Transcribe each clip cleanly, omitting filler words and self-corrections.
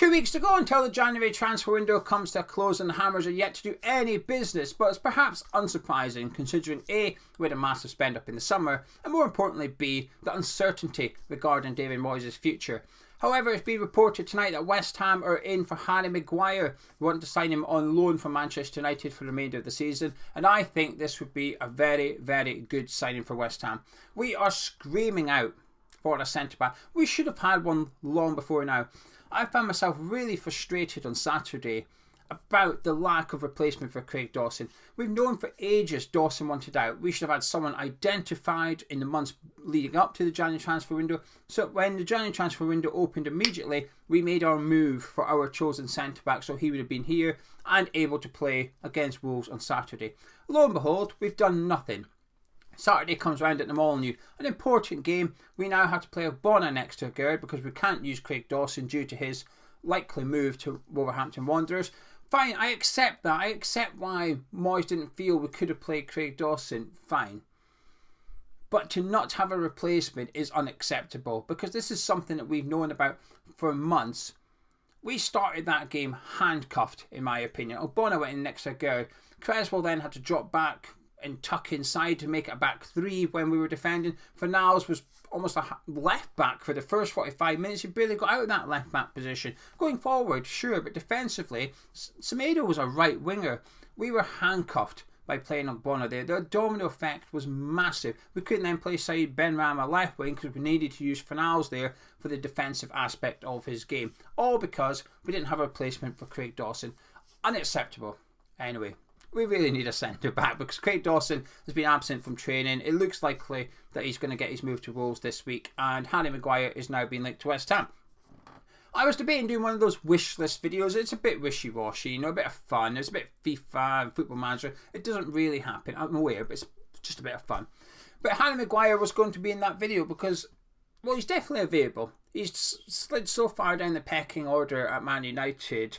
2 weeks to go until the January transfer window comes to a close and the Hammers are yet to do any business, but it's perhaps unsurprising considering A, we had a massive spend up in the summer, and more importantly B, the uncertainty regarding David Moyes' future. However, it's been reported tonight that West Ham are in for Harry Maguire. We want to sign him on loan from Manchester United for the remainder of the season, and I think this would be a very, very good signing for West Ham. We are screaming out for a centre-back. We should have had one long before now. I found myself really frustrated on Saturday about the lack of replacement for Craig Dawson. We've known for ages Dawson wanted out. We should have had someone identified in the months leading up to the January transfer window. So when the January transfer window opened immediately, we made our move for our chosen centre-back, so he would have been here and able to play against Wolves on Saturday. Lo and behold, we've done nothing. Saturday comes round at the Molineux, an important game. We now have to play Ogbonna next to Gerd because we can't use Craig Dawson due to his likely move to Wolverhampton Wanderers. Fine, I accept that. I accept why Moyes didn't feel we could have played Craig Dawson. Fine. But to not have a replacement is unacceptable because this is something that we've known about for months. We started that game handcuffed, in my opinion. Ogbonna went in next to Gerd. Creswell then had to drop back and tuck inside to make it a back three when we were defending. Fornals was almost a left back for the first 45 minutes. He barely got out of that left back position. Going forward, sure, but defensively, Semedo was a right winger. We were handcuffed by playing Ogbonna there. The domino effect was massive. We couldn't then play Said Benrahma left wing because we needed to use Fornals there for the defensive aspect of his game. All because we didn't have a replacement for Craig Dawson. Unacceptable. Anyway, we really need a centre-back because Craig Dawson has been absent from training. It looks likely that he's going to get his move to Wolves this week, and Harry Maguire is now being linked to West Ham. I was debating doing one of those wish list videos. It's a bit wishy-washy, a bit of fun. It's a bit FIFA and Football Manager. It doesn't really happen, I'm aware, but it's just a bit of fun. But Harry Maguire was going to be in that video because, well, he's definitely available. He's slid so far down the pecking order at Man United.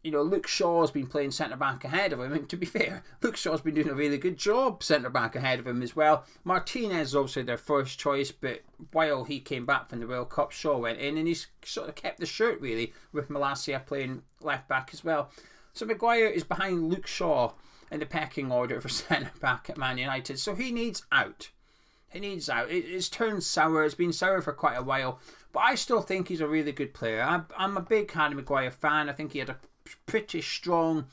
Luke Shaw's been playing centre-back ahead of him. And to be fair, Luke Shaw's been doing a really good job centre-back ahead of him as well. Martinez is obviously their first choice, but while he came back from the World Cup, Shaw went in and he's sort of kept the shirt, really, with Malacia playing left-back as well. So Maguire is behind Luke Shaw in the pecking order for centre-back at Man United. So he needs out. He needs out. It's turned sour. It's been sour for quite a while. But I still think he's a really good player. I'm a big Harry Maguire fan. I think he had a pretty strong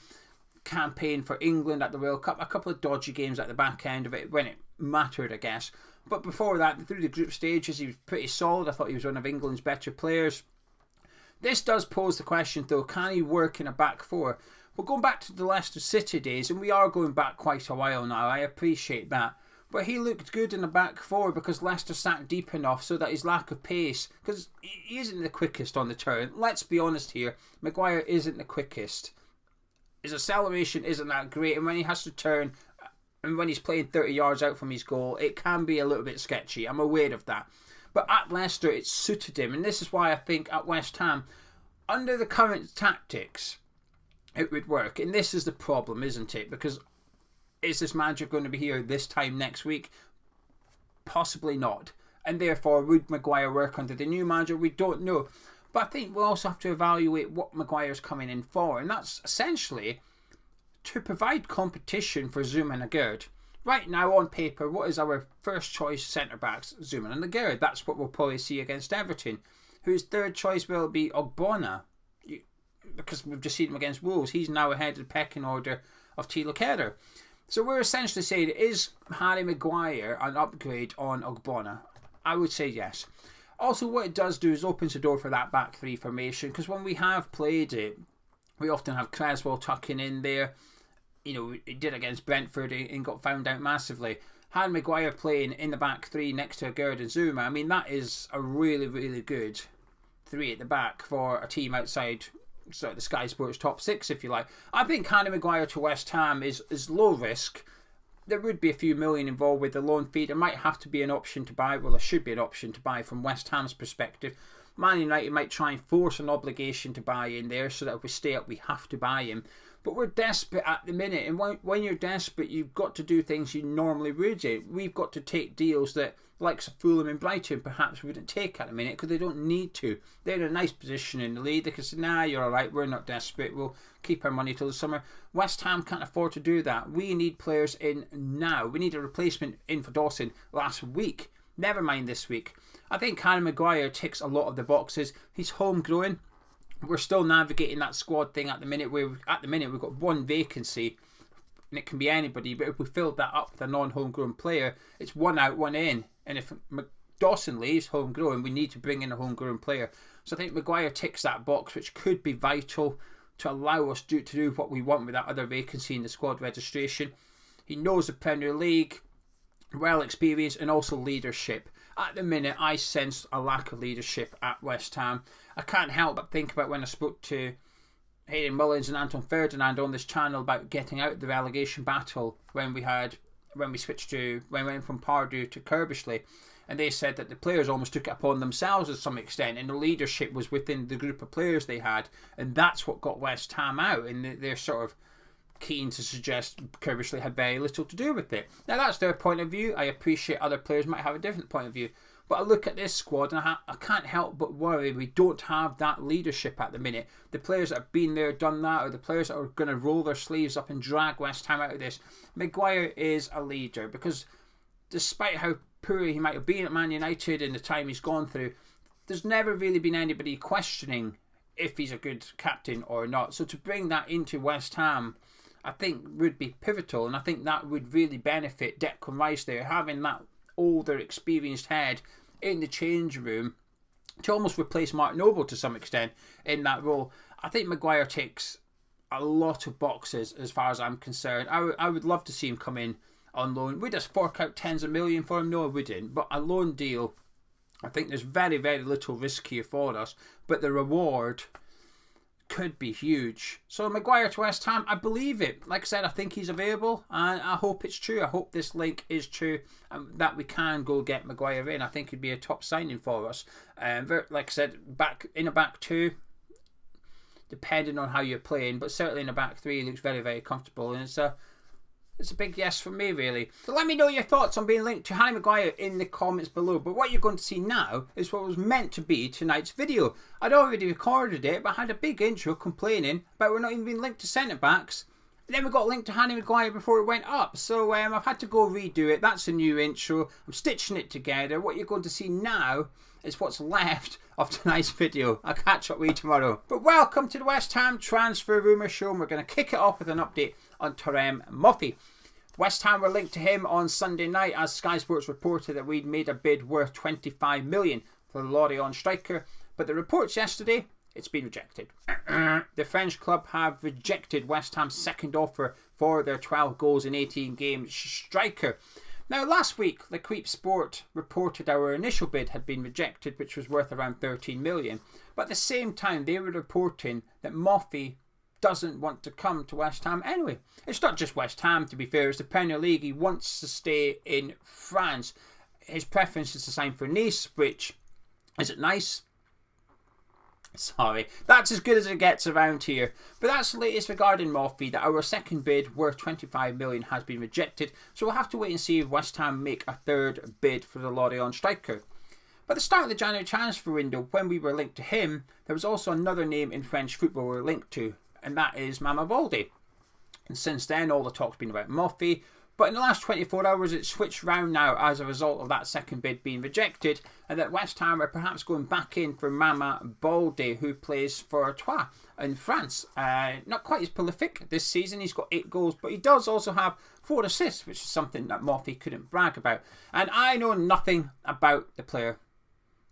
campaign for England at the World Cup. A couple of dodgy games at the back end of it when it mattered, I guess. But before that, through the group stages, he was pretty solid. I thought he was one of England's better players. This does pose the question, though, can he work in a back four? We're going back to the Leicester City days, and we are going back quite a while now. I appreciate that. But he looked good in the back four because Leicester sat deep enough so that his lack of pace, because he isn't the quickest on the turn. Let's be honest here, Maguire isn't the quickest. His acceleration isn't that great, and when he has to turn, and when he's playing 30 yards out from his goal, it can be a little bit sketchy. I'm aware of that. But at Leicester, it suited him, and this is why I think at West Ham, under the current tactics, it would work. And this is the problem, isn't it? Because is this manager going to be here this time next week? Possibly not. And therefore, would Maguire work under the new manager? We don't know. But I think we'll also have to evaluate what Maguire's coming in for. And that's essentially to provide competition for Zouma and Aguerd. Right now, on paper, what is our first choice centre-backs? Zouma and Aguerd. That's what we'll probably see against Everton. Whose third choice will be Ogbonna? Because we've just seen him against Wolves. He's now ahead of the pecking order of Thilo Kehrer. So we're essentially saying, is Harry Maguire an upgrade on Ogbonna? I would say yes. Also, what it does do is opens the door for that back three formation, because when we have played it, we often have Creswell tucking in there. He did against Brentford and got found out massively. Harry Maguire playing in the back three next to Aguerd and Zouma, I mean, that is a really, really good three at the back for a team outside the Sky Sports top six, if you like. I think Harry Maguire to West Ham is low risk. There would be a few million involved with the loan fee. There might have to be an option to buy. Well, there should be an option to buy from West Ham's perspective. Man United might try and force an obligation to buy in there so that if we stay up, we have to buy him. But we're desperate at the minute, and when you're desperate, you've got to do things you normally would do. We've got to take deals that the likes of Fulham and Brighton perhaps wouldn't take at the minute because they don't need to. They're in a nice position in the league. They can say, nah, you're alright, we're not desperate, we'll keep our money till the summer. West Ham can't afford to do that. We need players in now. We need a replacement in for Dawson last week. Never mind this week. I think Harry Maguire ticks a lot of the boxes. He's homegrown. We're still navigating that squad thing at the minute. We've got one vacancy, and it can be anybody. But if we filled that up with a non-homegrown player, it's one out, one in. And if Dawson leaves homegrown, we need to bring in a homegrown player. So I think Maguire ticks that box, which could be vital to allow us to do what we want with that other vacancy in the squad registration. He knows the Premier League, well experienced, and also leadership. At the minute, I sense a lack of leadership at West Ham. I can't help but think about when I spoke to Harry Mullins and Anton Ferdinand on this channel about getting out of the relegation battle when we went from Pardew to Kerbishley, and they said that the players almost took it upon themselves to some extent, and the leadership was within the group of players they had, and that's what got West Ham out, and they're sort of keen to suggest Kerbishley had very little to do with it. Now that's their point of view. I appreciate other players might have a different point of view, but I look at this squad and I can't help but worry we don't have that leadership at the minute. The players that have been there, done that, or the players that are going to roll their sleeves up and drag West Ham out of this. Maguire is a leader because despite how poor he might have been at Man United and the time he's gone through, there's never really been anybody questioning if he's a good captain or not. So to bring that into West Ham, I think would be pivotal, and I think that would really benefit Declan Rice there, having that older, experienced head in the change room to almost replace Mark Noble to some extent in that role. I think Maguire ticks a lot of boxes as far as I'm concerned. I would love to see him come in on loan. We'd just fork out tens of millions for him? No, I wouldn't. But a loan deal, I think there's very, very little risk here for us, but the reward could be huge. So Maguire to West Ham, I believe it. Like I said, I think he's available, and I hope it's true. I hope this link is true, and that we can go get Maguire in. I think he'd be a top signing for us. Like I said, back in a back two, depending on how you're playing, but certainly in a back three, he looks very, very comfortable, and it's a big yes from me, really. So let me know your thoughts on being linked to Harry Maguire in the comments below. But what you're going to see now is what was meant to be tonight's video. I'd already recorded it, but I had a big intro complaining about we're not even being linked to centre-backs. And then we got linked to Harry Maguire before it went up. So I've had to go redo it. That's a new intro. I'm stitching it together. What you're going to see now is what's left of tonight's video. I'll catch up with you tomorrow. But welcome to the West Ham Transfer Rumour Show, and we're going to kick it off with an update on Tarem Moffi. West Ham were linked to him on Sunday night as Sky Sports reported that we'd made a bid worth 25 million for the Lorient striker, but the reports yesterday, it's been rejected. The French club have rejected West Ham's second offer for their 12 goals in 18 games striker. Now last week, L'Equipe Sport reported our initial bid had been rejected, which was worth around 13 million, but at the same time they were reporting that Moffi doesn't want to come to West Ham anyway. It's not just West Ham, to be fair, it's the Premier League. He wants to stay in France. His preference is to sign for Nice, which, is it nice? Sorry, that's as good as it gets around here. But that's the latest regarding Moffi, that our second bid worth 25 million has been rejected. So we'll have to wait and see if West Ham make a third bid for the Lorient striker. But at the start of the January transfer window, when we were linked to him, there was also another name in French football we were linked to, and that is Mama Balde. And since then, all the talk's been about Moffi. But in the last 24 hours, it's switched round now as a result of that second bid being rejected, and that West Ham are perhaps going back in for Mama Balde, who plays for Troyes in France. Not quite as prolific this season. He's got 8 goals, but he does also have 4 assists, which is something that Moffi couldn't brag about. And I know nothing about the player.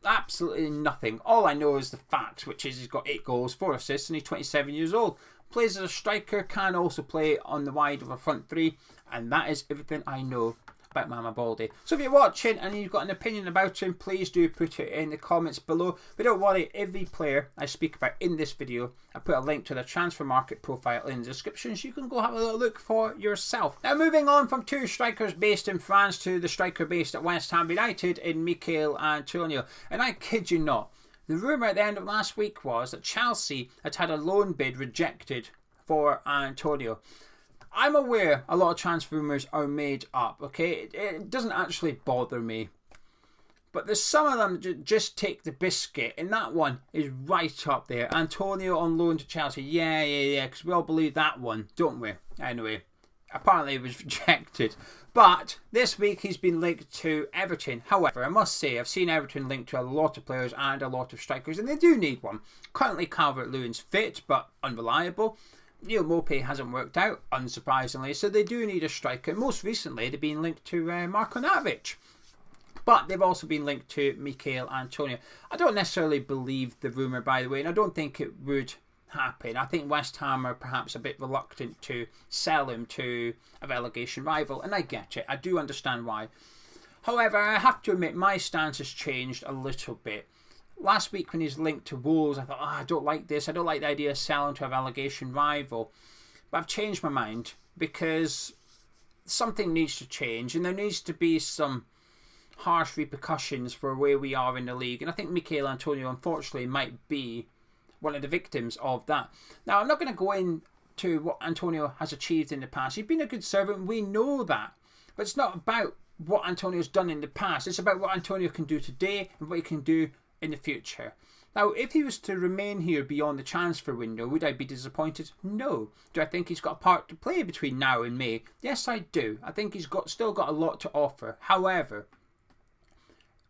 Absolutely nothing. All I know is the facts, which is he's got 8 goals, 4 assists, and he's 27 years old. Plays as a striker, can also play on the wide of a front three, and that is everything I know about Mama Balde. So if you're watching and you've got an opinion about him, please do put it in the comments below. But don't worry, every player I speak about in this video, I put a link to the transfer market profile in the description, so you can go have a little look for yourself. Now moving on from 2 strikers based in France to the striker based at West Ham United in Michail Antonio. And I kid you not, the rumour at the end of last week was that Chelsea had a loan bid rejected for Antonio. I'm aware a lot of transfer rumours are made up, okay? It doesn't actually bother me. But there's some of them that just take the biscuit, and that one is right up there. Antonio on loan to Chelsea. Yeah, because we all believe that one, don't we? Anyway, apparently it was rejected. But this week he's been linked to Everton. However, I must say, I've seen Everton linked to a lot of players and a lot of strikers, and they do need one. Currently, Calvert-Lewin's fit, but unreliable. Neil Maupay hasn't worked out, unsurprisingly, so they do need a striker. Most recently, they've been linked to Marko Natovic. But they've also been linked to Michail Antonio. I don't necessarily believe the rumour, by the way, and I don't think it would happen. I think West Ham are perhaps a bit reluctant to sell him to a relegation rival, and I get it. I do understand why. However, I have to admit my stance has changed a little bit. Last week when he's linked to Wolves, I thought, I don't like this. I don't like the idea of selling to a relegation rival. But I've changed my mind because something needs to change, and there needs to be some harsh repercussions for where we are in the league. And I think Michail Antonio, unfortunately, might be one of the victims of that. Now, I'm not going to go into what Antonio has achieved in the past. He's been a good servant. We know that. But it's not about what Antonio's done in the past. It's about what Antonio can do today and what he can do in the future. Now, if he was to remain here beyond the transfer window, would I be disappointed? No. Do I think he's got a part to play between now and May? Yes, I do. I think he's still got a lot to offer. However,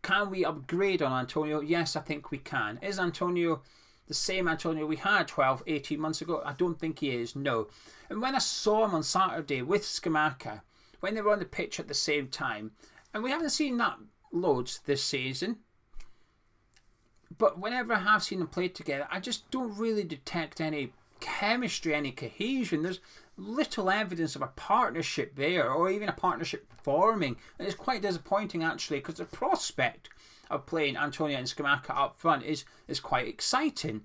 can we upgrade on Antonio? Yes, I think we can. Is Antonio the same Antonio we had 12, 18 months ago? I don't think he is, no. And when I saw him on Saturday with Scamacca, when they were on the pitch at the same time, and we haven't seen that loads this season, but whenever I have seen them play together, I just don't really detect any chemistry, any cohesion. There's little evidence of a partnership there, or even a partnership forming, and it's quite disappointing actually, because the prospect of playing Antonio and Scamacca up front is quite exciting,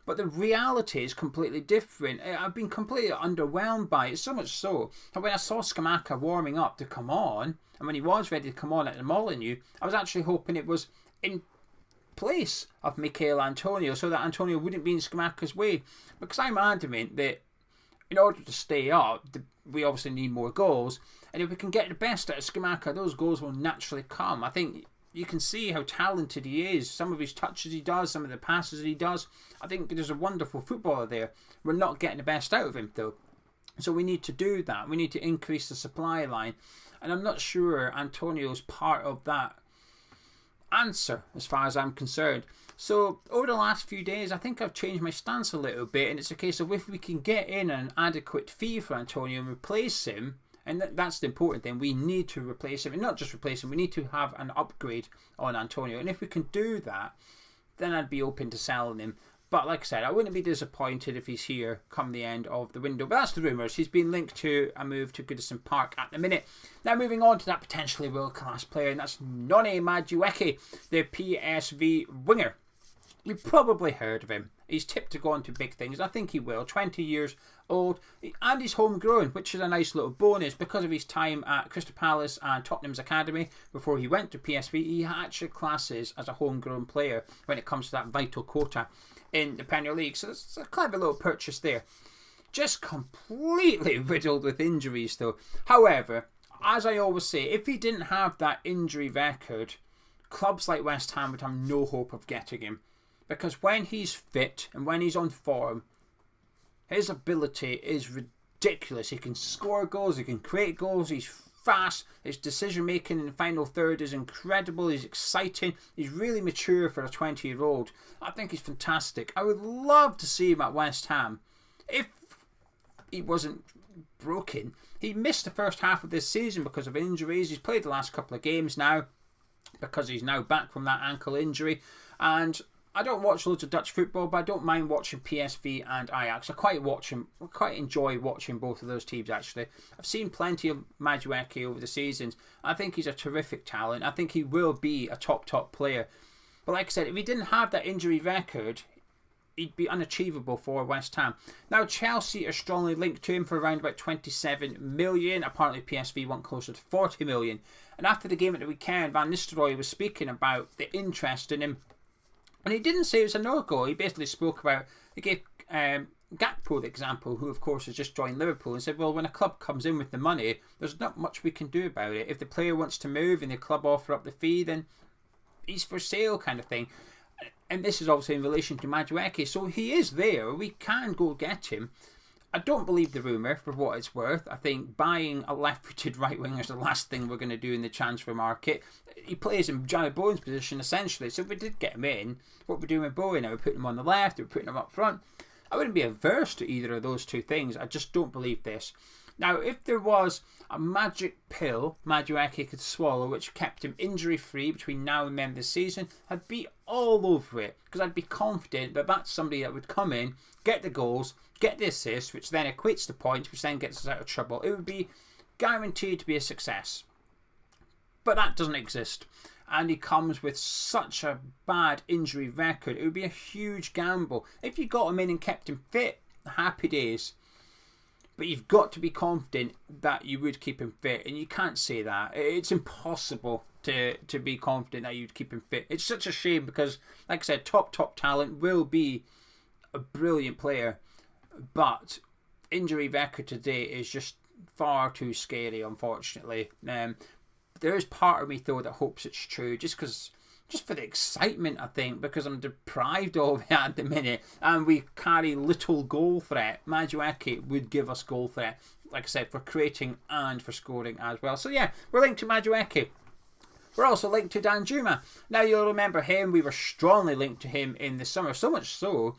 but the reality is completely different. I've been completely underwhelmed by it, so much so that when I saw Scamacca warming up to come on, and when he was ready to come on at the Molineux, I was actually hoping it was in place of Michail Antonio, so that Antonio wouldn't be in Scamacca's way, because I'm adamant that in order to stay up, we obviously need more goals, and if we can get the best out of Scamacca, those goals will naturally come. I think you can see how talented he is, some of his touches he does, some of the passes he does. I think there's a wonderful footballer there. We're not getting the best out of him though, so we need to do that. We need to increase the supply line, and I'm not sure Antonio's part of that answer as far as I'm concerned. So over the last few days, I think I've changed my stance a little bit, and it's a case of if we can get in an adequate fee for Antonio and replace him, and that's the important thing, we need to replace him, and not just replace him, we need to have an upgrade on Antonio, and if we can do that, then I'd be open to selling him. But like I said, I wouldn't be disappointed if he's here come the end of the window. But that's the rumours. He's been linked to a move to Goodison Park at the minute. Now moving on to that potentially world-class player, and that's Noni Madueke, the PSV winger. You've probably heard of him. He's tipped to go on to big things. I think he will. 20 years old, and he's homegrown, which is a nice little bonus because of his time at Crystal Palace and Tottenham's academy before he went to PSV. He actually classes as a homegrown player when it comes to that vital quota in the Premier League. So it's a clever little purchase there. Just completely riddled with injuries though. However, as I always say, if he didn't have that injury record, clubs like West Ham would have no hope of getting him. Because when he's fit and when he's on form, his ability is ridiculous. He can score goals, he can create goals, he's fast, his decision making in the final third is incredible, he's exciting, he's really mature for a 20-year-old. I think he's fantastic. I would love to see him at West Ham if he wasn't broken. He missed the first half of this season because of injuries. He's played the last couple of games now because he's now back from that ankle injury, and I don't watch loads of Dutch football, but I don't mind watching PSV and Ajax. I quite enjoy watching both of those teams actually. I've seen plenty of Madueke over the seasons. I think he's a terrific talent. I think he will be a top player. But like I said, if he didn't have that injury record, he'd be unachievable for West Ham. Now Chelsea are strongly linked to him for around about 27 million. Apparently PSV want closer to 40 million. And after the game at the weekend, Van Nistelrooy was speaking about the interest in him. And he didn't say it was a no-go. He basically spoke about, he gave Gakpo the example, who of course has just joined Liverpool, and said, well, when a club comes in with the money, there's not much we can do about it. If the player wants to move and the club offer up the fee, then he's for sale kind of thing. And this is obviously in relation to Madueke, so he is there. We can go get him. I don't believe the rumour for what it's worth. I think buying a left-footed right winger is the last thing we're going to do in the transfer market. He plays in Johnny Bowen's position essentially, so if we did get him in, what we're doing with Bowen, are we putting him on the left, are we putting him up front? I wouldn't be averse to either of those two things. I just don't believe this. Now, if there was a magic pill Madueke could swallow which kept him injury-free between now and the end of the season, I'd be all over it, because I'd be confident that that's somebody that would come in, get the goals, get the assists, which then equates to points, which then gets us out of trouble. It would be guaranteed to be a success. But that doesn't exist. And he comes with such a bad injury record. It would be a huge gamble. If you got him in and kept him fit, happy days. But you've got to be confident that you would keep him fit. And you can't say that. It's impossible to be confident that you'd keep him fit. It's such a shame because, like I said, top talent, will be a brilliant player. But injury record today is just far too scary, unfortunately. There is part of me, though, that hopes it's true. Just for the excitement, I think, because I'm deprived of it at the minute, and we carry little goal threat. Madueke would give us goal threat, like I said, for creating and for scoring as well. So yeah, we're linked to Madueke. We're also linked to Danjuma. Now you'll remember him. We were strongly linked to him in the summer, so much so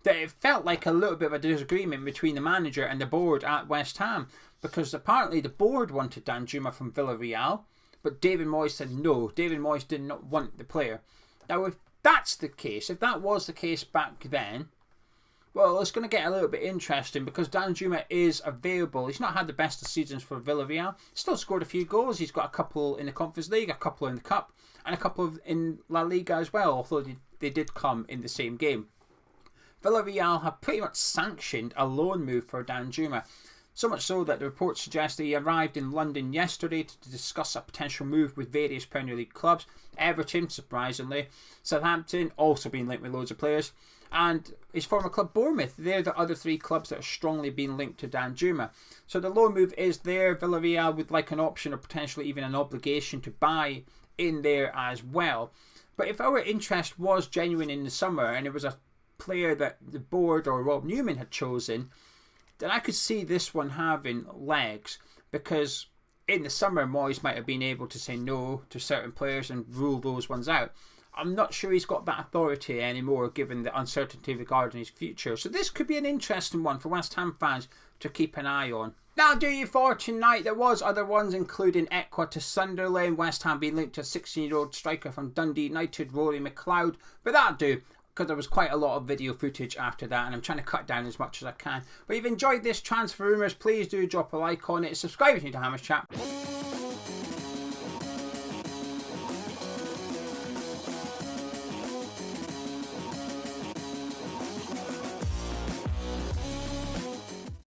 that it felt like a little bit of a disagreement between the manager and the board at West Ham, because apparently the board wanted Danjuma from Villarreal, but David Moyes said no. David Moyes did not want the player. Now, if that's the case, if that was the case back then, well, it's going to get a little bit interesting because Danjuma is available. He's not had the best of seasons for Villarreal. Still scored a few goals. He's got a couple in the Conference League, a couple in the Cup, and a couple in La Liga as well, although they did come in the same game. Villarreal have pretty much sanctioned a loan move for Danjuma. So much so that the reports suggest that he arrived in London yesterday to discuss a potential move with various Premier League clubs. Everton, surprisingly. Southampton, also being linked with loads of players. And his former club, Bournemouth. They're the other three clubs that are strongly being linked to Danjuma. So the loan move is there. Villarreal would like an option or potentially even an obligation to buy in there as well. But if our interest was genuine in the summer and it was a player that the board or Rob Newman had chosen, then I could see this one having legs, because in the summer Moyes might have been able to say no to certain players and rule those ones out. I'm not sure he's got that authority anymore given the uncertainty regarding his future. So this could be an interesting one for West Ham fans to keep an eye on. That'll do you for tonight. There was other ones including Ekwa to Sunderland, West Ham being linked to a 16-year-old striker from Dundee United, Rory McLeod, but that'll do, because there was quite a lot of video footage after that and I'm trying to cut down as much as I can. But if you've enjoyed this transfer rumours, please do drop a like on it, subscribe if you're new to Hammers Chat.